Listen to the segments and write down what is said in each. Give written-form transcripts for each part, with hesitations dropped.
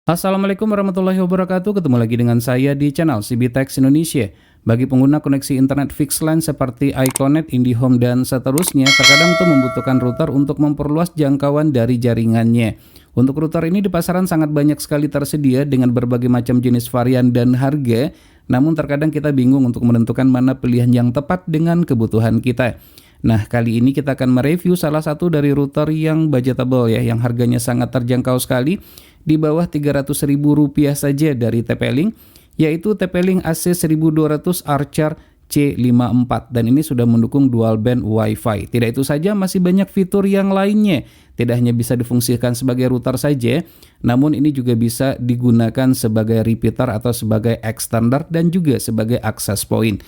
Assalamualaikum warahmatullahi wabarakatuh. Ketemu lagi dengan saya di channel CBTech Indonesia. Bagi pengguna koneksi internet fixed line seperti iConnect, IndiHome, dan seterusnya, terkadang tuh membutuhkan router untuk memperluas jangkauan dari jaringannya. Untuk router ini di pasaran sangat banyak sekali tersedia dengan berbagai macam jenis varian dan harga. Namun terkadang kita bingung untuk menentukan mana pilihan yang tepat dengan kebutuhan kita. Nah, kali ini kita akan mereview salah satu dari router yang budgetable ya, yang harganya sangat terjangkau sekali, di bawah Rp300.000 saja dari TP-Link, yaitu TP-Link AC1200 Archer C54, dan ini sudah mendukung dual band Wi-Fi. Tidak itu saja, masih banyak fitur yang lainnya. Tidak hanya bisa difungsikan sebagai router saja, namun ini juga bisa digunakan sebagai repeater atau sebagai extender dan juga sebagai access point.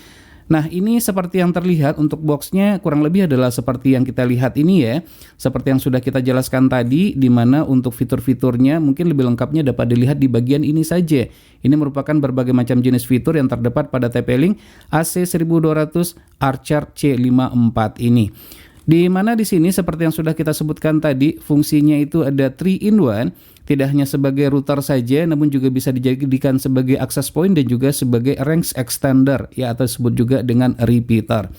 Nah, ini seperti yang terlihat untuk boxnya kurang lebih adalah seperti yang kita lihat ini ya. Seperti yang sudah kita jelaskan tadi, di mana untuk fitur-fiturnya mungkin lebih lengkapnya dapat dilihat di bagian ini saja. Ini merupakan berbagai macam jenis fitur yang terdapat pada TP-Link AC1200 Archer C54 ini. Di mana di sini seperti yang sudah kita sebutkan tadi, fungsinya itu ada 3-in-1, tidak hanya sebagai router saja, namun juga bisa dijadikan sebagai access point dan juga sebagai range extender ya, atau disebut juga dengan repeater.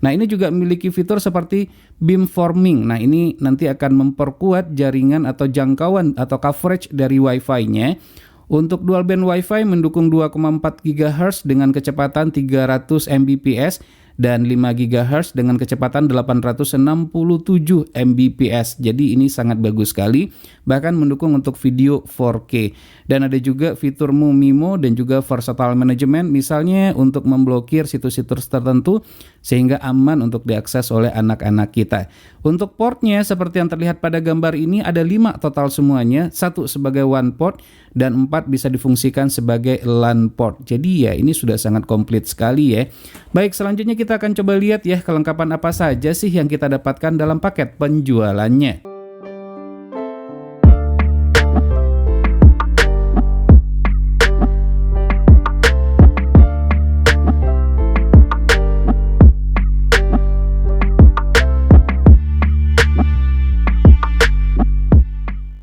Nah, ini juga memiliki fitur seperti beamforming. Nah, ini nanti akan memperkuat jaringan atau jangkauan atau coverage dari Wi-Fi-nya. Untuk dual band Wi-Fi mendukung 2,4 GHz dengan kecepatan 300 Mbps dan 5 GHz dengan kecepatan 867 Mbps. Jadi ini sangat bagus sekali, bahkan mendukung untuk video 4K. Dan ada juga fitur MIMO dan juga versatile management, misalnya untuk memblokir situs-situs tertentu sehingga aman untuk diakses oleh anak-anak kita. Untuk portnya seperti yang terlihat pada gambar ini ada 5 total semuanya, 1 sebagai one port dan 4 bisa difungsikan sebagai LAN port. Jadi ya ini sudah sangat komplit sekali ya. Baik, selanjutnya kita akan coba lihat ya kelengkapan apa saja sih yang kita dapatkan dalam paket penjualannya.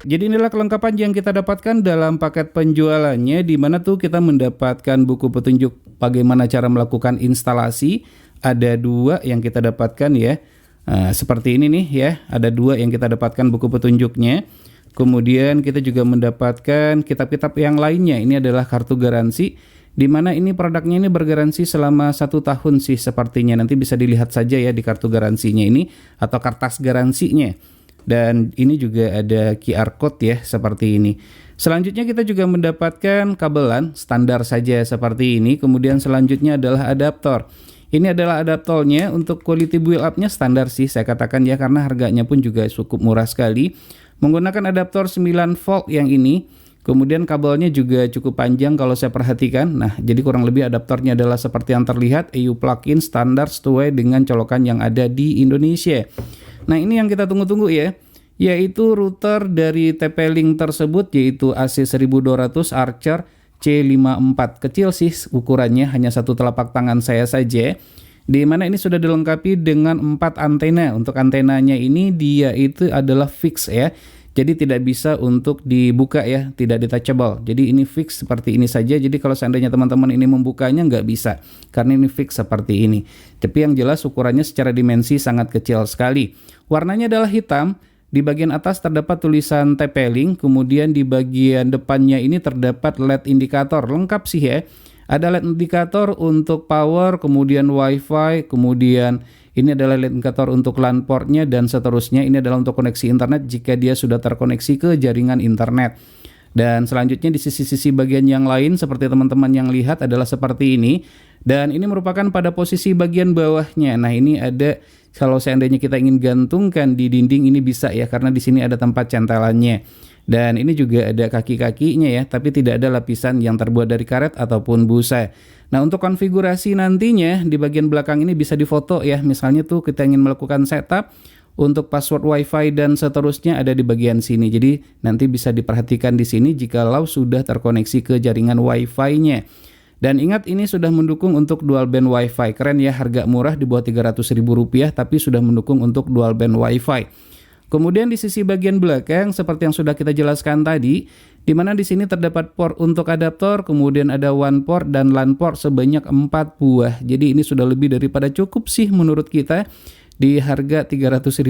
Jadi inilah kelengkapan yang kita dapatkan dalam paket penjualannya, di mana tuh kita mendapatkan buku petunjuk bagaimana cara melakukan instalasi. Ada 2 yang kita dapatkan ya, seperti ini nih ya, ada 2 yang kita dapatkan buku petunjuknya. Kemudian kita juga mendapatkan kitab-kitab yang lainnya. Ini adalah kartu garansi, di mana ini produknya ini bergaransi selama 1 tahun sih sepertinya. Nanti bisa dilihat saja ya di kartu garansinya ini atau kertas garansinya. Dan ini juga ada QR code ya seperti ini. Selanjutnya kita juga mendapatkan kabelan standar saja seperti ini. Kemudian selanjutnya adalah adaptor. Ini adalah adaptornya, untuk quality build up-nya standar sih saya katakan ya, karena harganya pun juga cukup murah sekali. Menggunakan adaptor 9 volt yang ini. Kemudian kabelnya juga cukup panjang kalau saya perhatikan. Nah, jadi kurang lebih adaptornya adalah seperti yang terlihat, EU plug-in standar sesuai dengan colokan yang ada di Indonesia. Nah, ini yang kita tunggu-tunggu ya, yaitu router dari TP-Link tersebut, yaitu AC1200 Archer C54. Kecil sih ukurannya, hanya 1 telapak tangan saya saja. Di mana ini sudah dilengkapi dengan 4 antena. Untuk antenanya ini dia itu adalah fix ya. Jadi tidak bisa untuk dibuka ya, tidak detachable. Jadi ini fix seperti ini saja. Jadi kalau seandainya teman-teman ini membukanya nggak bisa, karena ini fix seperti ini. Tapi yang jelas ukurannya secara dimensi sangat kecil sekali. Warnanya adalah hitam. Di bagian atas terdapat tulisan TP-Link. Kemudian di bagian depannya ini terdapat LED indikator. Lengkap sih ya. Ada LED indikator untuk power, kemudian Wi-Fi, kemudian ini adalah LED indikator untuk LAN portnya dan seterusnya. Ini adalah untuk koneksi internet jika dia sudah terkoneksi ke jaringan internet. Dan selanjutnya di sisi-sisi bagian yang lain seperti teman-teman yang lihat adalah seperti ini. Dan ini merupakan pada posisi bagian bawahnya. Nah, ini ada, kalau seandainya kita ingin gantungkan di dinding ini bisa ya, karena di sini ada tempat centelannya. Dan ini juga ada kaki-kakinya ya, tapi tidak ada lapisan yang terbuat dari karet ataupun busa. Nah, untuk konfigurasi nantinya di bagian belakang ini bisa difoto ya. Misalnya tuh kita ingin melakukan setup untuk password Wi-Fi dan seterusnya ada di bagian sini. Jadi nanti bisa diperhatikan di sini jikalau sudah terkoneksi ke jaringan Wi-Fi-nya. Dan ingat, ini sudah mendukung untuk dual band Wi-Fi. Keren ya, harga murah di bawah Rp300.000, tapi sudah mendukung untuk dual band Wi-Fi. Kemudian di sisi bagian belakang seperti yang sudah kita jelaskan tadi, di mana di sini terdapat port untuk adaptor, kemudian ada one port dan LAN port sebanyak 4 buah. Jadi ini sudah lebih daripada cukup sih menurut kita. Di harga Rp300.000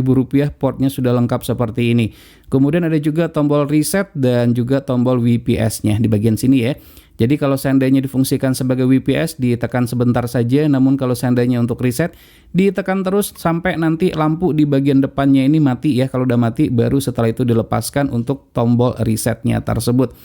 portnya sudah lengkap seperti ini. Kemudian ada juga tombol reset dan juga tombol WPS-nya di bagian sini ya. Jadi kalau seandainya difungsikan sebagai WPS ditekan sebentar saja, namun kalau seandainya untuk reset ditekan terus sampai nanti lampu di bagian depannya ini mati ya. Kalau udah mati baru setelah itu dilepaskan untuk tombol resetnya tersebut.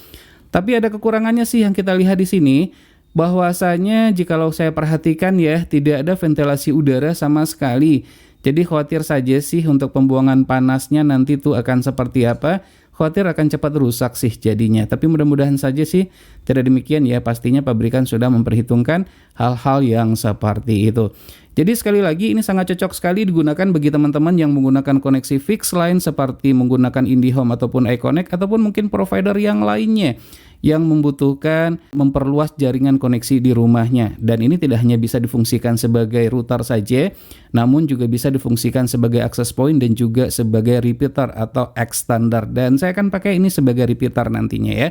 Tapi ada kekurangannya sih yang kita lihat di sini. Bahwasanya jikalau saya perhatikan ya, tidak ada ventilasi udara sama sekali. Jadi khawatir saja sih untuk pembuangan panasnya nanti tuh akan seperti apa. Khawatir akan cepat rusak sih jadinya. Tapi mudah-mudahan saja sih tidak demikian ya. Pastinya pabrikan sudah memperhitungkan hal-hal yang seperti itu. Jadi sekali lagi ini sangat cocok sekali digunakan bagi teman-teman yang menggunakan koneksi fixed line seperti menggunakan IndiHome ataupun iConnect ataupun mungkin provider yang lainnya yang membutuhkan memperluas jaringan koneksi di rumahnya. Dan ini tidak hanya bisa difungsikan sebagai router saja, namun juga bisa difungsikan sebagai access point dan juga sebagai repeater atau extender. Dan saya akan pakai ini sebagai repeater nantinya ya.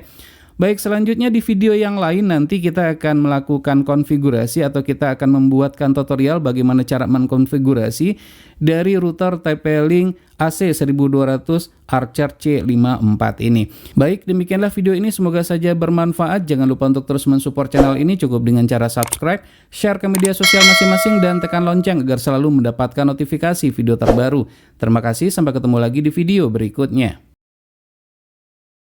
Baik, selanjutnya di video yang lain nanti kita akan melakukan konfigurasi atau kita akan membuatkan tutorial bagaimana cara mengkonfigurasi dari router TP-Link AC1200 Archer C54 ini. Baik, demikianlah video ini, semoga saja bermanfaat. Jangan lupa untuk terus mensupport channel ini cukup dengan cara subscribe, share ke media sosial masing-masing, dan tekan lonceng agar selalu mendapatkan notifikasi video terbaru. Terima kasih, sampai ketemu lagi di video berikutnya.